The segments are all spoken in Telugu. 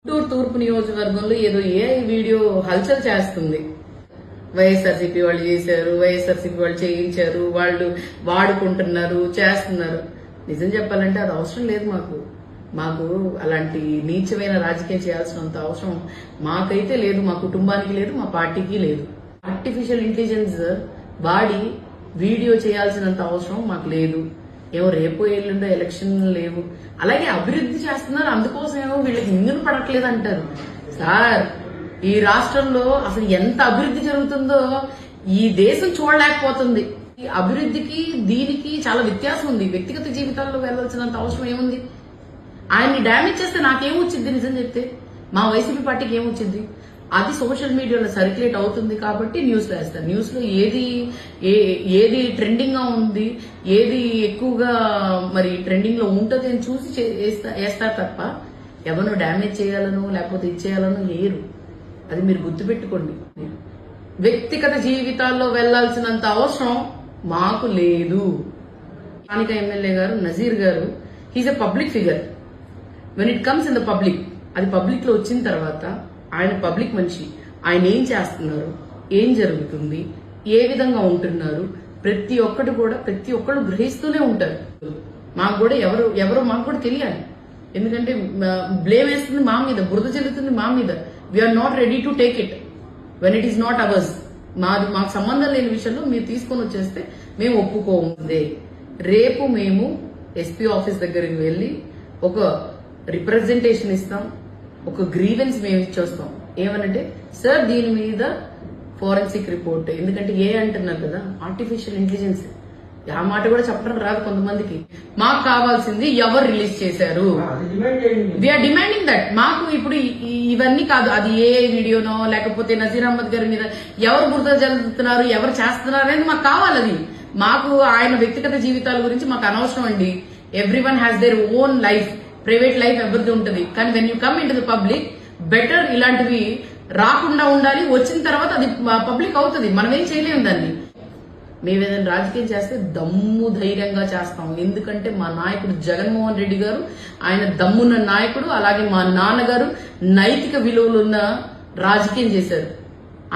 తూర్పు నియోజకవర్గంలో ఏదో ఏఐ వీడియో హల్చల్ చేస్తుంది. వైఎస్ఆర్సీపీ వాళ్ళు చేశారు, వైఎస్ఆర్సీపీ వాళ్ళు చేయించారు, వాళ్ళు వాడుకుంటున్నారు, చేస్తున్నారు. నిజం చెప్పాలంటే అది అవసరం లేదు. మాకు అలాంటి నీచమైన రాజకీయం చేయాల్సినంత అవసరం మాకైతే లేదు, మా కుటుంబానికి లేదు, మా పార్టీకి లేదు. ఆర్టిఫిషియల్ ఇంటెలిజెన్స్ వాడి వీడియో చేయాల్సినంత అవసరం మాకు లేదు. ఏమో రేపు ఎల్లుండో ఎలక్షన్ లేవు, అలాగే అభివృద్ధి చేస్తున్నారు, అందుకోసం ఏమో వీళ్ళకి ఇంగును పడట్లేదు అంటారు. సార్, ఈ రాష్ట్రంలో అసలు ఎంత అభివృద్ధి జరుగుతుందో ఈ దేశం చూడలేకపోతుంది. ఈ అభివృద్ధికి దీనికి చాలా వ్యత్యాసం ఉంది. వ్యక్తిగత జీవితాల్లో వెళ్లాల్సినంత అవసరం ఏముంది? ఆయన్ని డ్యామేజ్ చేస్తే నాకేమొచ్చింది? నిజం చెప్తే మా వైసీపీ పార్టీకి ఏమొచ్చింది? అది సోషల్ మీడియాలో సర్క్యులేట్ అవుతుంది కాబట్టి న్యూస్ లో వేస్తారు. న్యూస్ లో ఏది ట్రెండింగ్ గా ఉంది, ఏది ఎక్కువగా మరి ట్రెండింగ్ లో ఉంటుంది అని చూసి వేస్తారు తప్ప ఎవరినో డ్యామేజ్ చేయాలనో లేకపోతే ఇచ్చేయాలనో వేయరు. అది మీరు గుర్తుపెట్టుకోండి. వ్యక్తిగత జీవితాల్లో వెళ్లాల్సినంత అవసరం మాకు లేదు. స్థానిక ఎమ్మెల్యే గారు నజీర్ గారు, he's a public figure. When it comes in the public, అది పబ్లిక్ లో వచ్చిన తర్వాత ఆయన పబ్లిక్ మనిషి, ఆయన ఏం చేస్తున్నారు, ఏం జరుగుతుంది, ఏ విధంగా ఉంటున్నారు, ప్రతి ఒక్కళ్ళు గ్రహిస్తూనే ఉంటారు. మాకు కూడా ఎవరో మాకు కూడా తెలియాలి. ఎందుకంటే బ్లేమ్ వేస్తుంది మా మీద, బురద చెల్లుతుంది మా మీద. We are not ready to take it when it is not ours. మాకు సంబంధం లేని విషయంలో మీరు తీసుకొని వచ్చేస్తే మేము ఒప్పుకోముందే. రేపు మేము ఎస్పీ ఆఫీస్ దగ్గరికి వెళ్లి ఒక రిప్రజెంటేషన్ ఇస్తాం, ఒక గ్రీవెన్స్ మేము ఇచ్చొస్తాం. ఏమనంటే, సార్ దీని మీద ఫోరెన్సిక్ రిపోర్ట్, ఎందుకంటే అంటున్నారు కదా, ఆర్టిఫిషియల్ ఇంటెలిజెన్స్, ఆ మాట కూడా చెప్పడం రాదు కొంతమందికి. మాకు కావాల్సింది ఎవరు రిలీజ్ చేశారు, వీఆర్ డిమాండింగ్ దట్. మాకు ఇప్పుడు ఇవన్నీ కాదు, అది ఏ వీడియోనో లేకపోతే నజీర్ అహ్మద్ గారి మీద ఎవరు బురద జల్లుతున్నారు, ఎవరు చేస్తున్నారు అనేది మాకు కావాలి. అది మాకు ఆయన వ్యక్తిగత జీవితాల గురించి మాకు అనవసరం అండి. Every one has their own life, private life ఎవరిది ఉంటుంది. కానీ when you come in to the public, better ఇలాంటివి రాకుండా ఉండాలి. వచ్చిన తర్వాత అది పబ్లిక్ అవుతుంది, మనం ఏం చేయలేము దాన్ని. మేము ఏదైనా రాజకీయం చేస్తే దమ్ము ధైర్యంగా చేస్తాం. ఎందుకంటే మా నాయకుడు జగన్మోహన్ రెడ్డి గారు ఆయన దమ్మున్న నాయకుడు. అలాగే మా నాన్నగారు నైతిక విలువలున్న రాజకీయం చేశారు.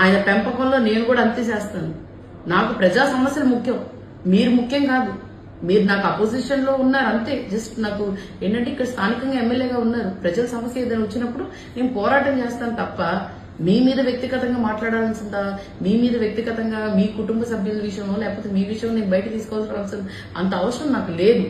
ఆయన పెంపకంలో నేను కూడా అంతే చేస్తాను. నాకు ప్రజా సమస్యలు ముఖ్యం, మీరు ముఖ్యం కాదు. మీరు నాకు అపోజిషన్ లో ఉన్నారు అంతే. జస్ట్ నాకు ఏంటంటే ఇక్కడ స్థానికంగా ఎమ్మెల్యేగా ఉన్నారు. ప్రజల సమస్య ఏదైనా వచ్చినప్పుడు నేను పోరాటం చేస్తాను తప్ప మీ మీద వ్యక్తిగతంగా మాట్లాడాల్సిందా, మీ మీద వ్యక్తిగతంగా మీ కుటుంబ సభ్యుల విషయంలో లేకపోతే మీ విషయంలో నేను బయట తీసుకోవాల్సిన అంత అవసరం నాకు లేదు.